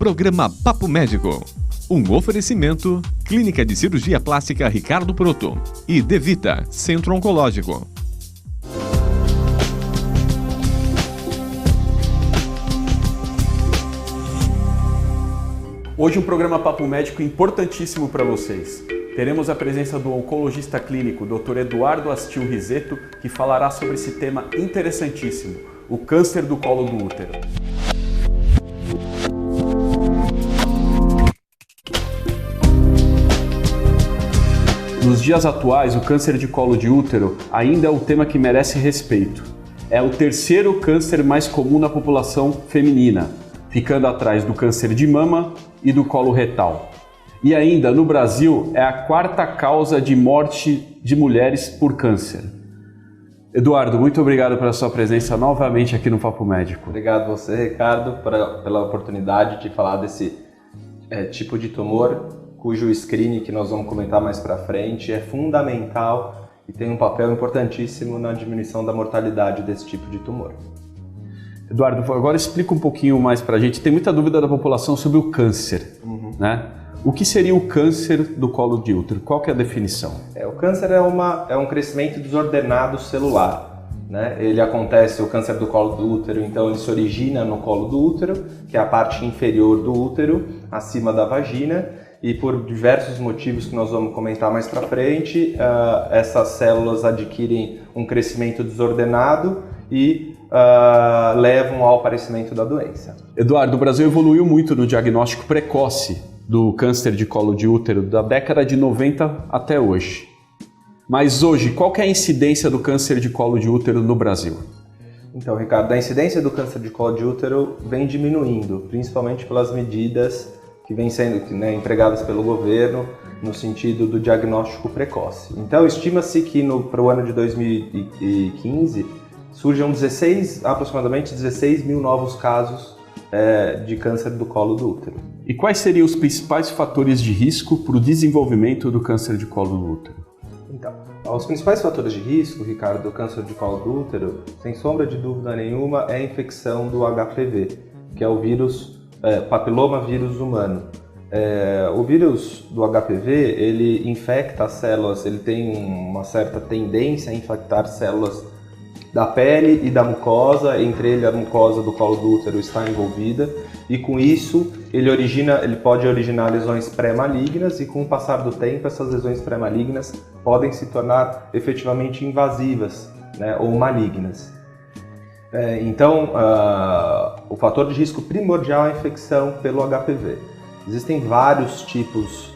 Programa Papo Médico. Um oferecimento, Clínica de Cirurgia Plástica Ricardo Proto e Devita, Centro Oncológico. Hoje um programa Papo Médico importantíssimo para vocês. Teremos a presença do oncologista clínico, Dr. Eduardo Astil Risetto, que falará sobre esse tema interessantíssimo, o câncer do colo do útero. Nos dias atuais, o câncer de colo de útero ainda é um tema que merece respeito. É o terceiro câncer mais comum na população feminina, ficando atrás do câncer de mama e do colo retal. E ainda, no Brasil, é a quarta causa de morte de mulheres por câncer. Eduardo, muito obrigado pela sua presença novamente aqui no Papo Médico. Obrigado a você, Ricardo, pela oportunidade de falar desse tipo de tumor, cujo screening, que nós vamos comentar mais para frente, é fundamental e tem um papel importantíssimo na diminuição da mortalidade desse tipo de tumor. Eduardo, agora explica um pouquinho mais para a gente. Tem muita dúvida da população sobre o câncer, né? O que seria o câncer do colo de útero? Qual que é a definição? O câncer é um crescimento desordenado celular, né? Ele acontece, o câncer do colo do útero, então ele se origina no colo do útero, que é a parte inferior do útero, acima da vagina, e por diversos motivos que nós vamos comentar mais para frente, essas células adquirem um crescimento desordenado e levam ao aparecimento da doença. Eduardo, o Brasil evoluiu muito no diagnóstico precoce do câncer de colo de útero da década de 90 até hoje. Mas hoje, qual que é a incidência do câncer de colo de útero no Brasil? Então, Ricardo, a incidência do câncer de colo de útero vem diminuindo, principalmente pelas medidas que vêm sendo empregadas pelo governo no sentido do diagnóstico precoce. Então, estima-se que para o ano de 2015 surjam aproximadamente 16 mil novos casos de câncer do colo do útero. E quais seriam os principais fatores de risco para o desenvolvimento do câncer de colo do útero? Então, os principais fatores de risco, Ricardo, do câncer de colo do útero, sem sombra de dúvida nenhuma, é a infecção do HPV, que é o papiloma vírus humano. O vírus do HPV, ele infecta as células, ele tem uma certa tendência a infectar células da pele e da mucosa, entre eles a mucosa do colo do útero está envolvida, e com isso ele pode originar lesões pré-malignas, e com o passar do tempo essas lesões pré-malignas podem se tornar efetivamente invasivas, né, ou malignas. Então, o fator de risco primordial é a infecção pelo HPV. Existem vários tipos,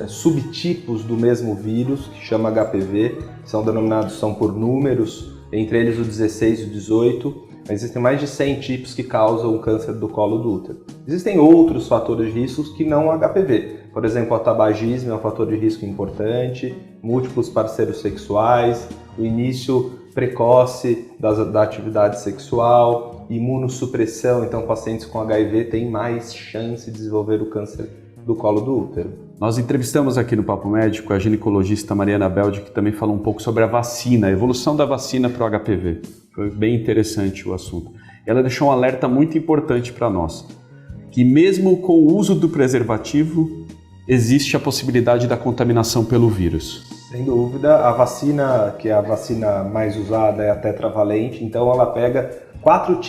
subtipos do mesmo vírus, que chama HPV, são por números, entre eles o 16 e o 18, existem mais de 100 tipos que causam o câncer do colo do útero. Existem outros fatores de risco que não o HPV, por exemplo, o tabagismo é um fator de risco importante, múltiplos parceiros sexuais, o início precoce da atividade sexual, imunossupressão, então pacientes com HIV têm mais chance de desenvolver o câncer do colo do útero. Nós entrevistamos aqui no Papo Médico a ginecologista Mariana Beldi, que também falou um pouco sobre a vacina, a evolução da vacina para o HPV. Foi bem interessante o assunto. Ela deixou um alerta muito importante para nós, que mesmo com o uso do preservativo, existe a possibilidade da contaminação pelo vírus. Sem dúvida, a vacina, que é a vacina mais usada, é a tetravalente, então ela pega 4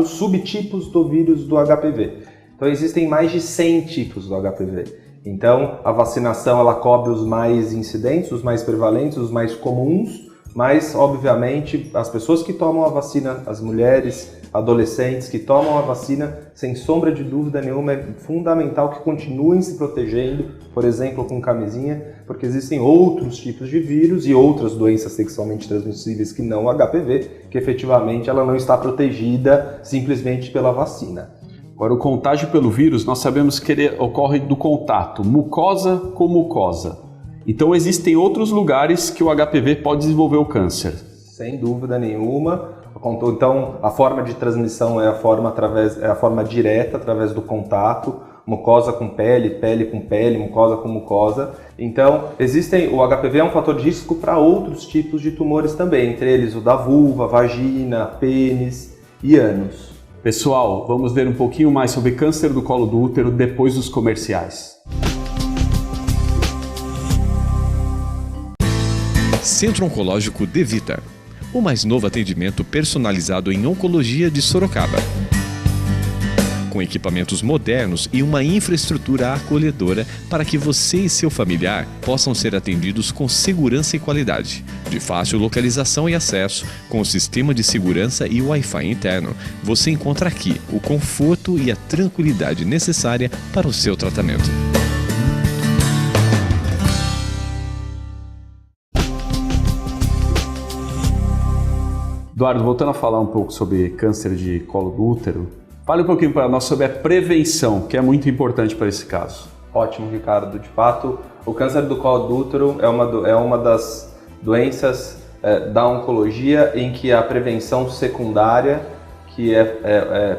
subtipos do vírus do HPV. Então existem mais de 100 tipos do HPV. Então a vacinação ela cobre os mais incidentes, os mais prevalentes, os mais comuns, mas obviamente as pessoas que tomam a vacina, as mulheres, adolescentes que tomam a vacina, sem sombra de dúvida nenhuma, é fundamental que continuem se protegendo, por exemplo, com camisinha, porque existem outros tipos de vírus e outras doenças sexualmente transmissíveis que não o HPV, que efetivamente ela não está protegida simplesmente pela vacina. Agora, o contágio pelo vírus, nós sabemos que ele ocorre do contato, mucosa com mucosa. Então, existem outros lugares que o HPV pode desenvolver o câncer. Sem dúvida nenhuma. Então, a forma de transmissão é a forma direta, através do contato, mucosa com pele, pele com pele, mucosa com mucosa. Então, o HPV é um fator de risco para outros tipos de tumores também, entre eles o da vulva, vagina, pênis e ânus. Pessoal, vamos ver um pouquinho mais sobre câncer do colo do útero depois dos comerciais. Centro Oncológico Devita, o mais novo atendimento personalizado em oncologia de Sorocaba. Com equipamentos modernos e uma infraestrutura acolhedora para que você e seu familiar possam ser atendidos com segurança e qualidade, de fácil localização e acesso, com o sistema de segurança e Wi-Fi interno. Você encontra aqui o conforto e a tranquilidade necessária para o seu tratamento. Eduardo, voltando a falar um pouco sobre câncer de colo do útero, fale um pouquinho para nós sobre a prevenção, que é muito importante para esse caso. Ótimo, Ricardo. De fato, o câncer do colo do útero é uma das doenças da oncologia em que a prevenção secundária, que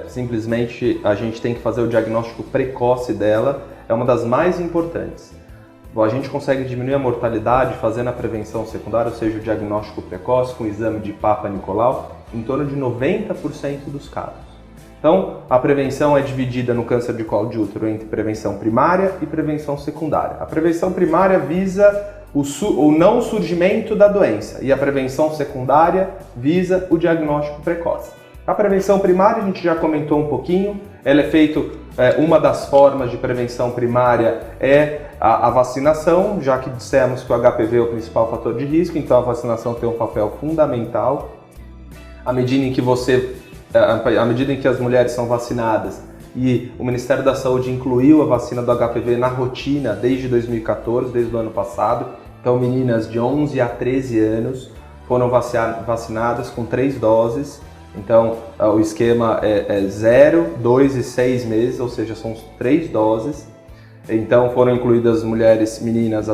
simplesmente a gente tem que fazer o diagnóstico precoce dela, é uma das mais importantes. A gente consegue diminuir a mortalidade fazendo a prevenção secundária, ou seja, o diagnóstico precoce com o exame de Papa Nicolau, em torno de 90% dos casos. Então, a prevenção é dividida no câncer de colo de útero entre prevenção primária e prevenção secundária. A prevenção primária visa o não surgimento da doença e a prevenção secundária visa o diagnóstico precoce. A prevenção primária, a gente já comentou um pouquinho, ela é feita, uma das formas de prevenção primária é a vacinação, já que dissemos que o HPV é o principal fator de risco, então a vacinação tem um papel fundamental. À medida em que as mulheres são vacinadas e o Ministério da Saúde incluiu a vacina do HPV na rotina desde 2014, desde o ano passado, então meninas de 11 a 13 anos foram vacinadas com 3 doses. Então, o esquema é 0, 2 e 6 meses, ou seja, são 3 doses. Então, foram incluídas mulheres, meninas,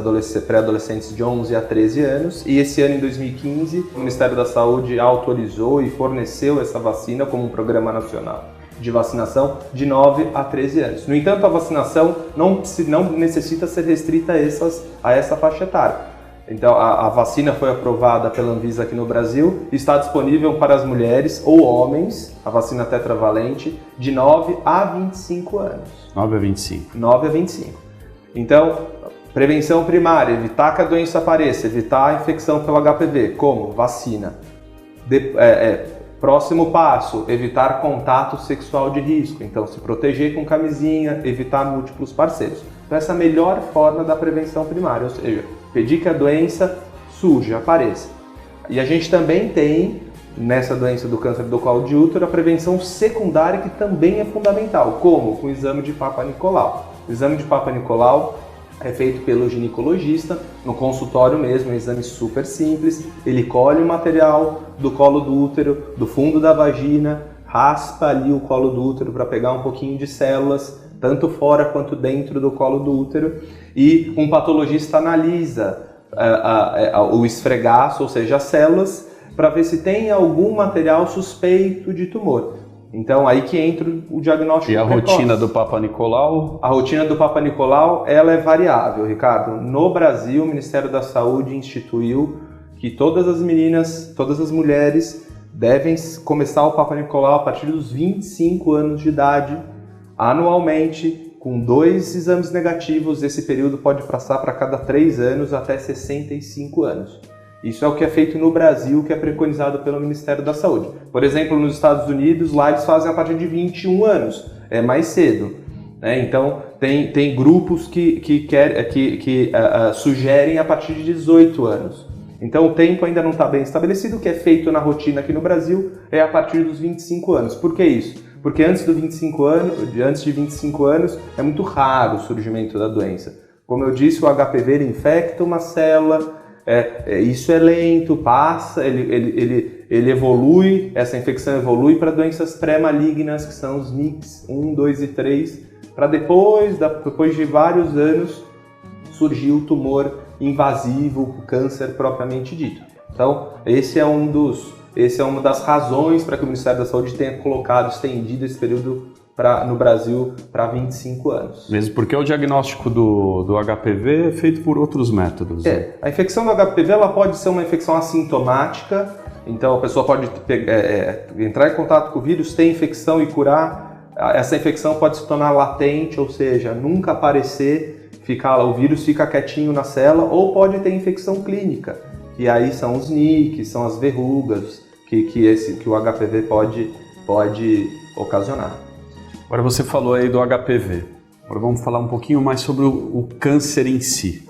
pré-adolescentes de 11 a 13 anos. E esse ano, em 2015, o Ministério da Saúde autorizou e forneceu essa vacina como um programa nacional de vacinação de 9 a 13 anos. No entanto, a vacinação não necessita ser restrita a essa faixa etária. Então, a vacina foi aprovada pela Anvisa aqui no Brasil e está disponível para as mulheres ou homens, a vacina tetravalente, de 9 a 25 anos. 9 a 25. 9 a 25. Então, prevenção primária, evitar que a doença apareça, evitar a infecção pelo HPV. Como? Vacina. Próximo passo, evitar contato sexual de risco. Então, se proteger com camisinha, evitar múltiplos parceiros. Então, essa é a melhor forma da prevenção primária, ou seja, pedir que a doença surja, apareça. E a gente também tem, nessa doença do câncer do colo de útero, a prevenção secundária, que também é fundamental. Como? Com o exame de Papa Nicolau. O exame de Papa Nicolau é feito pelo ginecologista, no consultório mesmo, um exame super simples. Ele colhe o material do colo do útero, do fundo da vagina, raspa ali o colo do útero para pegar um pouquinho de células, tanto fora quanto dentro do colo do útero, e um patologista analisa o esfregaço, ou seja, as células, para ver se tem algum material suspeito de tumor. Então, aí que entra o diagnóstico precoce. E a rotina do Papa Nicolau? A rotina do Papa Nicolau, ela é variável, Ricardo. No Brasil, o Ministério da Saúde instituiu que todas as meninas, todas as mulheres devem começar o Papa Nicolau a partir dos 25 anos de idade, anualmente, com 2 exames negativos. Esse período pode passar para cada 3 anos até 65 anos. Isso é o que é feito no Brasil, que é preconizado pelo Ministério da Saúde. Por exemplo, nos Estados Unidos, lá eles fazem a partir de 21 anos, é mais cedo. Né? Então, tem grupos que sugerem a partir de 18 anos. Então, o tempo ainda não está bem estabelecido. O que é feito na rotina aqui no Brasil é a partir dos 25 anos. Por que isso? Porque antes de 25 anos, é muito raro o surgimento da doença. Como eu disse, o HPV ele infecta uma célula, isso é lento, passa, ele evolui, essa infecção evolui para doenças pré-malignas, que são os NICs 1, 2 e 3, para depois de vários anos surgir o tumor invasivo, o câncer propriamente dito. Então, esse é uma das razões para que o Ministério da Saúde tenha estendido esse período no Brasil para 25 anos. Mesmo porque o diagnóstico do HPV é feito por outros métodos. A infecção do HPV ela pode ser uma infecção assintomática, Então a pessoa pode entrar em contato com o vírus, ter infecção e curar. Essa infecção pode se tornar latente, ou seja, nunca aparecer, o vírus fica quietinho na célula, ou pode ter infecção clínica, que aí são os nicks, são as verrugas que o HPV pode ocasionar. Agora você falou aí do HPV. Agora vamos falar um pouquinho mais sobre o câncer em si.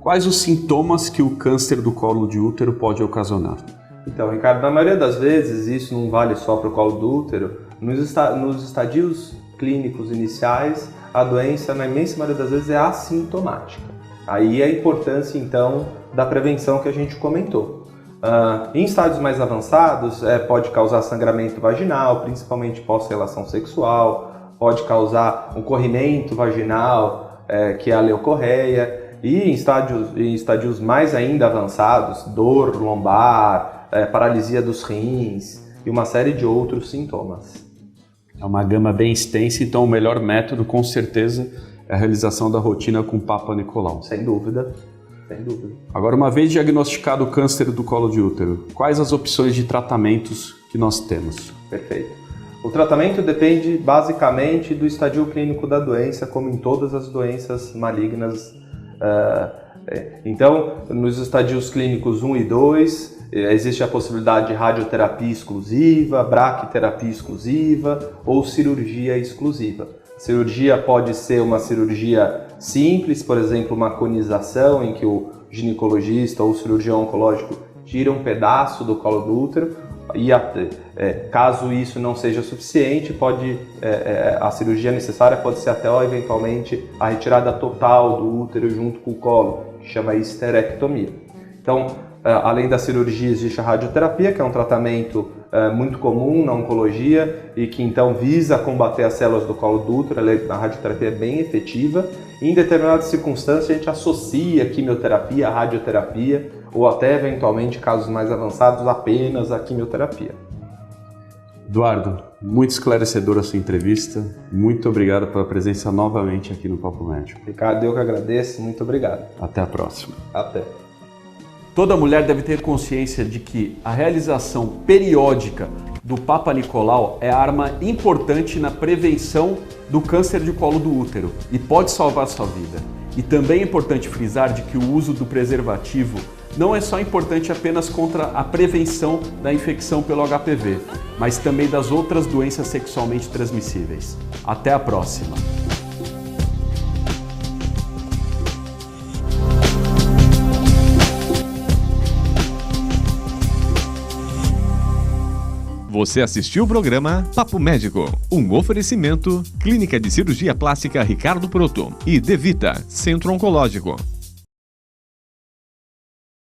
Quais os sintomas que o câncer do colo de útero pode ocasionar? Então, Ricardo, na maioria das vezes, isso não vale só para o colo do útero, nos estadios clínicos iniciais, a doença, na imensa maioria das vezes, é assintomática. Aí a importância, então, da prevenção que a gente comentou. Em estádios mais avançados, pode causar sangramento vaginal, principalmente pós-relação sexual, pode causar um corrimento vaginal, que é a leucorreia, e em estádios mais ainda avançados, dor lombar, paralisia dos rins e uma série de outros sintomas. É uma gama bem extensa, então o melhor método, com certeza, é a realização da rotina com Papa Nicolau. Sem dúvida, sem dúvida. Agora, uma vez diagnosticado o câncer do colo de útero, quais as opções de tratamentos que nós temos? Perfeito. O tratamento depende basicamente do estadio clínico da doença, como em todas as doenças malignas. Então, nos estadios clínicos 1 e 2, existe a possibilidade de radioterapia exclusiva, braquiterapia exclusiva ou cirurgia exclusiva. A cirurgia pode ser uma cirurgia simples, por exemplo, uma conização, em que o ginecologista ou o cirurgião oncológico tira um pedaço do colo do útero, e caso isso não seja suficiente, a cirurgia necessária pode ser até eventualmente a retirada total do útero junto com o colo, que chama histerectomia. Então, além da cirurgia, existe a radioterapia, que é um tratamento muito comum na oncologia e que então visa combater as células do colo do útero. A radioterapia é bem efetiva. Em determinadas circunstâncias, a gente associa a quimioterapia, a radioterapia, ou até, eventualmente, casos mais avançados, apenas a quimioterapia. Eduardo, muito esclarecedora a sua entrevista. Muito obrigado pela presença novamente aqui no Papo Médico. Ricardo, eu que agradeço. Muito obrigado. Até a próxima. Até. Toda mulher deve ter consciência de que a realização periódica do Papa Nicolau é arma importante na prevenção do câncer de colo do útero e pode salvar sua vida. E também é importante frisar de que o uso do preservativo não é só importante apenas contra a prevenção da infecção pelo HPV, mas também das outras doenças sexualmente transmissíveis. Até a próxima! Você assistiu o programa Papo Médico, um oferecimento Clínica de Cirurgia Plástica Ricardo Proto e Devita, Centro Oncológico.